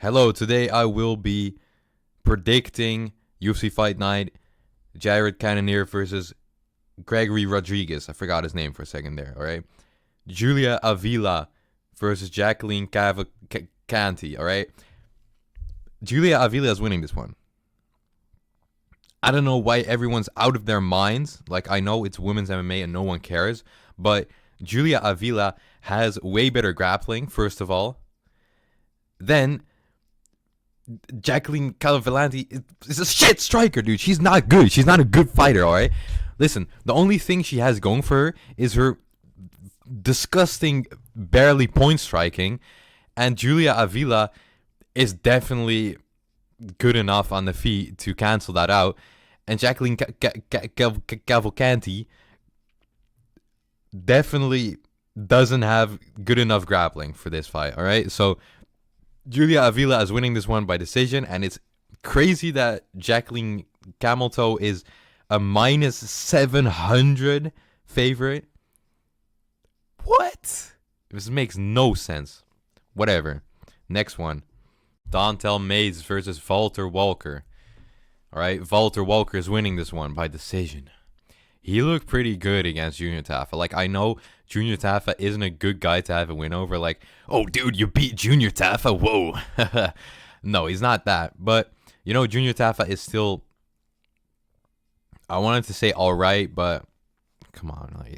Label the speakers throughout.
Speaker 1: Hello, today I will be predicting UFC Fight Night, Jared Cannonier versus Gregory Rodriguez. I forgot his name for a second there, alright? Julia Avila versus Jacqueline Cavalcanti, alright? Julia Avila is winning this one. I don't know why everyone's out of their minds. Like, I know it's women's MMA and no one cares, but Julia Avila has way better grappling, first of all. Then Jacqueline Cavalcanti is a shit striker, dude. She's not good. She's not a good fighter, all right? Listen, the only thing she has going for her is her disgusting, barely point striking. And Julia Avila is definitely good enough on the feet to cancel that out. And Jacqueline Cavalcanti definitely doesn't have good enough grappling for this fight, all right? So Julia Avila is winning this one by decision, and it's crazy that Jacqueline Camelto is a minus 700 favorite. What? This makes no sense. Whatever. Next one. Dontel Mays versus Walter Walker. All right, Walter Walker is winning this one by decision. He looked pretty good against Junior Taffa. Like, I know Junior Taffa isn't a good guy to have a win over. Like, oh, dude, you beat Junior Taffa? Whoa. No, he's not that. But, you know, Junior Taffa is still, I wanted to say all right, but come on. Like,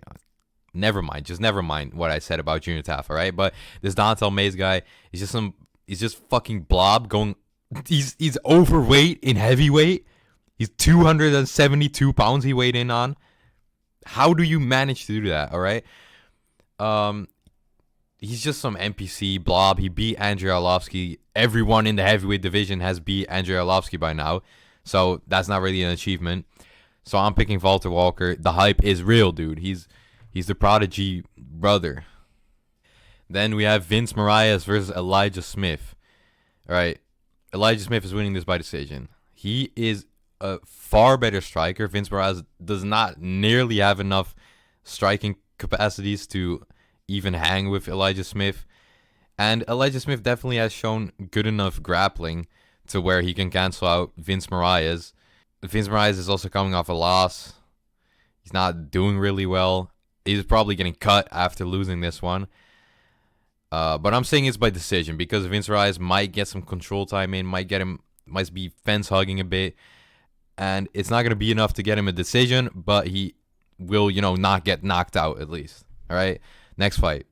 Speaker 1: never mind. Just never mind what I said about Junior Taffa, right? But this Dontel Mays guy, he's just fucking blob going. He's overweight in heavyweight. He's 272 pounds he weighed in on. How do you manage to do that? All right. He's just some NPC blob. He beat Andrei Arlovsky. Everyone in the heavyweight division has beat Andrei Arlovsky by now, so that's not really an achievement. So I'm picking Walter Walker. The hype is real, dude. He's the prodigy brother. Then we have Vince Moraes versus Elijah Smith. All right. Elijah Smith is winning this by decision. He is a far better striker. Vince Moraes does not nearly have enough striking capacities to even hang with Elijah Smith. And Elijah Smith definitely has shown good enough grappling to where he can cancel out Vince Moraes. Vince Moraes is also coming off a loss. He's not doing really well. He's probably getting cut after losing this one. But I'm saying it's by decision because Vince Moraes might get some control time in, might be fence hugging a bit. And it's not going to be enough to get him a decision, but he will, not get knocked out at least. All right. Next fight.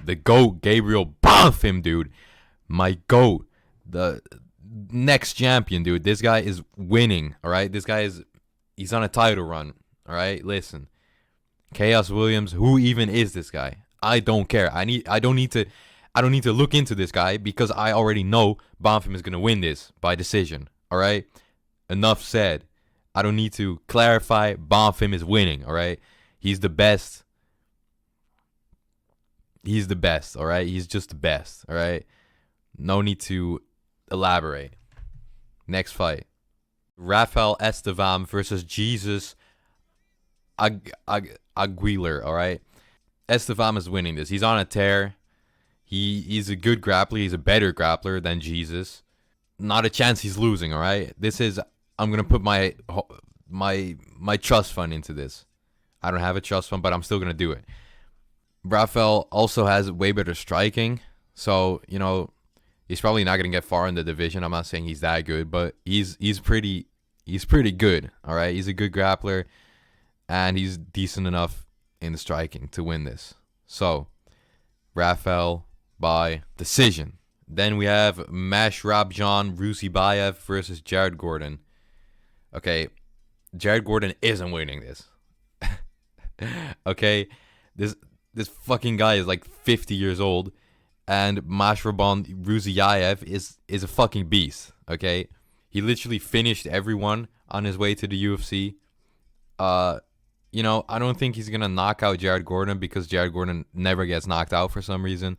Speaker 1: The GOAT, Gabriel Bonfim, dude. My GOAT. The next champion, dude. This guy is winning. All right. He's on a title run. All right. Listen. Chaos Williams, who even is this guy? I don't care. I don't need to look into this guy because I already know Bonfim is going to win this by decision. All right. Enough said. I don't need to clarify. Bonfim is winning, all right? He's the best. He's the best, all right? He's just the best, all right? No need to elaborate. Next fight. Rafael Estevam versus Jesus Aguilar, all right? Estevam is winning this. He's on a tear. He's a good grappler. He's a better grappler than Jesus. Not a chance he's losing, all right? I'm going to put my trust fund into this. I don't have a trust fund, but I'm still going to do it. Rafael also has way better striking. So, he's probably not going to get far in the division. I'm not saying he's that good, but he's pretty good, all right? He's a good grappler, and he's decent enough in the striking to win this. So, Rafael by decision. Then we have Mashrabjan Ruzibayev versus Jared Gordon. Okay, Jared Gordon isn't winning this. Okay, this fucking guy is like 50 years old, and Mashrabjan Ruzibayev is a fucking beast. Okay, he literally finished everyone on his way to the UFC. I don't think he's gonna knock out Jared Gordon because Jared Gordon never gets knocked out for some reason.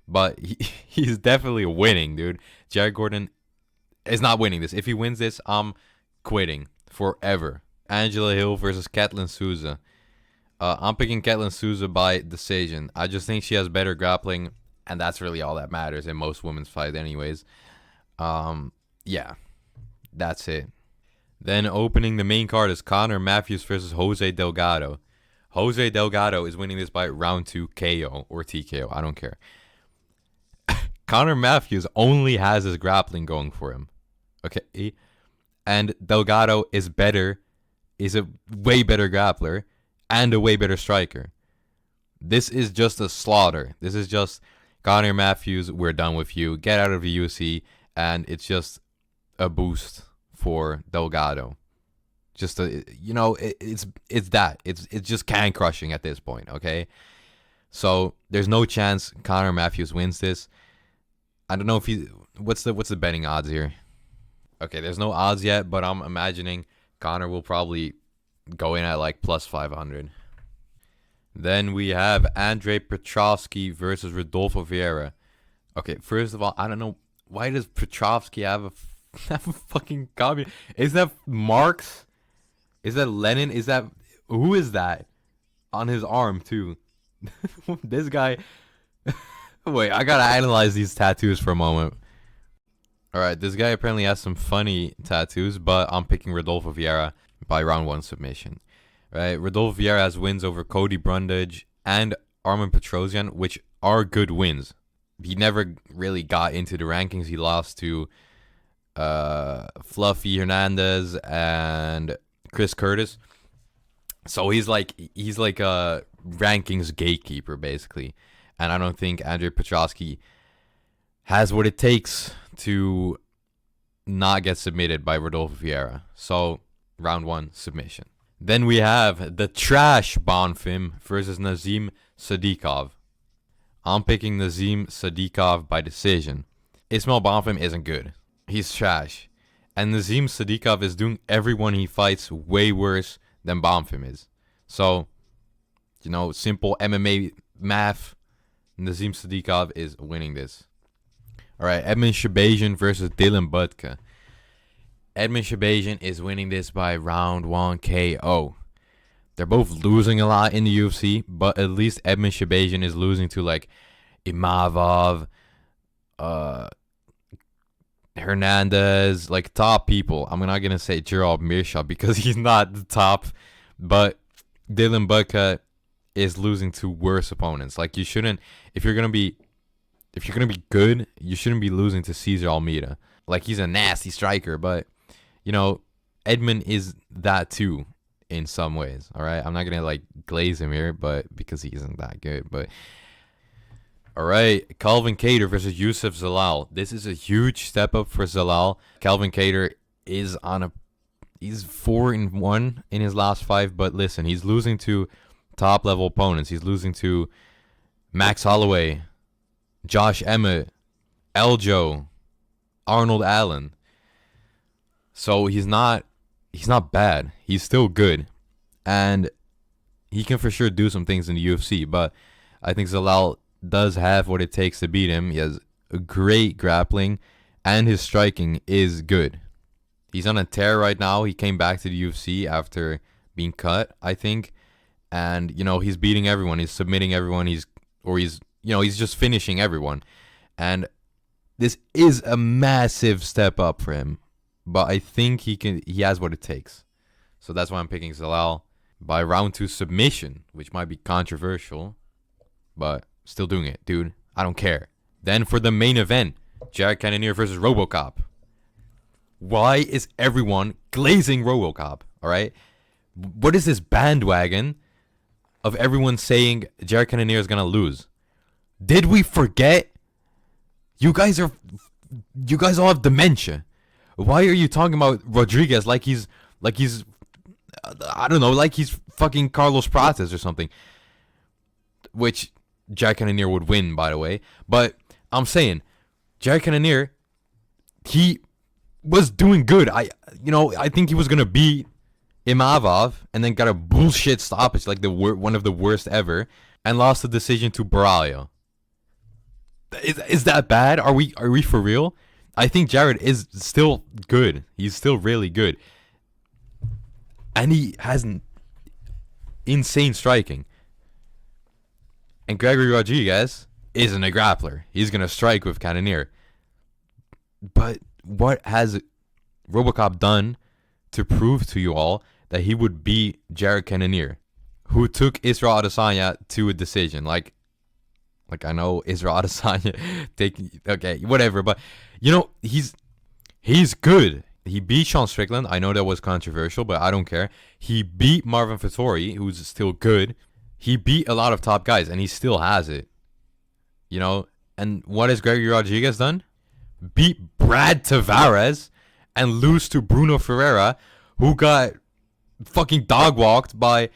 Speaker 1: But he's definitely winning, dude. Jared Gordon is not winning this. If he wins this, I'm quitting forever. Angela Hill versus Katlyn Souza. I'm picking Katlyn Souza by decision. I just think she has better grappling And that's really all that matters in most women's fights anyways. Yeah, that's it. Then opening the main card is Conor Matthews versus Jose Delgado. Jose Delgado is winning this by round 2 KO or TKO. I don't care. Conor Matthews only has his grappling going for him. Okay. And Delgado is better, is a way better grappler and a way better striker. This is just a slaughter. This is just Conor Matthews, we're done with you. Get out of the UFC. And it's just a boost for Delgado. Just it's that. It's just can crushing at this point, okay? So there's no chance Conor Matthews wins this. I don't know if what's the betting odds here? Okay, there's no odds yet, but I'm imagining Conor will probably go in at like plus 500. Then we have Andre Petroski versus Rodolfo Vieira. Okay, first of all, I don't know why does Petroski have a fucking copy? Is that Marx? Is that Lenin? Who is that on his arm too? This guy. Wait, I gotta analyze these tattoos for a moment. All right, this guy apparently has some funny tattoos, but I'm picking Rodolfo Vieira by round 1 submission. Right, Rodolfo Vieira has wins over Cody Brundage and Armen Petrosyan, which are good wins. He never really got into the rankings. He lost to Fluffy Hernandez and Chris Curtis. So he's like a rankings gatekeeper basically. And I don't think Andre Petroski has what it takes to not get submitted by Rodolfo Vieira. So round 1 submission. Then we have the trash Bonfim versus Nazim Sadikov. I'm picking Nazim Sadikov by decision. Ismail Bonfim isn't good. He's trash. And Nazim Sadikov is doing everyone he fights way worse than Bonfim is. So, simple MMA math. Nazim Sadikov is winning this. All right, Edmund Shabazian versus Dylan Budka. Edmund Shabazian is winning this by round 1 KO. They're both losing a lot in the UFC, but at least Edmund Shabazian is losing to like Imavov, Hernandez, like top people. I'm not gonna say Gerald Mirsha because he's not the top, but Dylan Budka is losing to worse opponents. Like you shouldn't, if you're gonna be good, you shouldn't be losing to Cesar Almeida. Like he's a nasty striker, but Edmund is that too in some ways. All right, I'm not gonna like glaze him here, but because he isn't that good. But all right, Calvin Kattar versus Youssef Zalal. This is a huge step up for Zalal. Calvin Kattar is he's 4-1 in his last 5. But listen, he's losing to top level opponents. He's losing to Max Holloway, Josh Emmett, Eljo, Arnold Allen. So he's not bad. He's still good. And he can for sure do some things in the UFC. But I think Zalal does have what it takes to beat him. He has a great grappling. And his striking is good. He's on a tear right now. He came back to the UFC after being cut, I think. And, he's beating everyone. He's submitting everyone. He's just finishing everyone. And this is a massive step up for him. But I think he has what it takes. So that's why I'm picking Zalal by round 2 submission, which might be controversial, but still doing it, dude. I don't care. Then for the main event, Jared Cannonier versus Robocop. Why is everyone glazing Robocop? All right? What is this bandwagon of everyone saying Jared Cannonier is going to lose? Did we forget? You guys all have dementia. Why are you talking about Rodriguez like he's I don't know, like he's fucking Carlos Prates or something? Which Jared Cannonier would win, by the way. But I'm saying, Jared Cannonier, he was doing good. I think he was gonna beat Imavov and then got a bullshit stoppage, like one of the worst ever, and lost the decision to Baralho. Is that bad? Are we for real? I think Jared is still good. He's still really good. And he has insane striking. And Gregory Rodriguez isn't a grappler. He's going to strike with Cannonier. But what has Robocop done to prove to you all that he would beat Jared Cannonier, who took Israel Adesanya to a decision? Like I know Israel Adesanya okay, whatever, but you know, he's good. He beat Sean Strickland. I know that was controversial, but I don't care. He beat Marvin Vettori, who's still good. He beat a lot of top guys, and he still has it. You know, and what has Gregory Rodriguez done? Beat Brad Tavares and lose to Bruno Ferreira, who got fucking dog walked by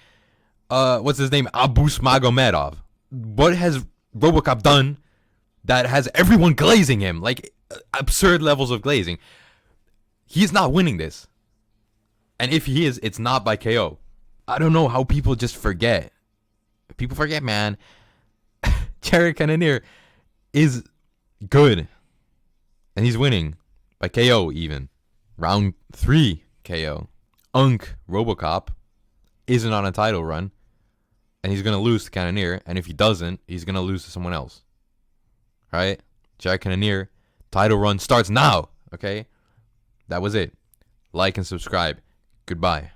Speaker 1: what's his name, Abu Smagomedov. What has Robocop done that has everyone glazing him, like absurd levels of glazing? He's not winning this, and if he is, it's not by KO. I don't know how people just forget. People forget, man. Jared Cannonier is good, and he's winning by KO even. Round 3 KO. Robocop isn't on a title run, and he's going to lose to Cannonier, and if he doesn't, he's going to lose to someone else. Right? Jared Cannonier, title run starts now, okay? That was it. Like and subscribe. Goodbye.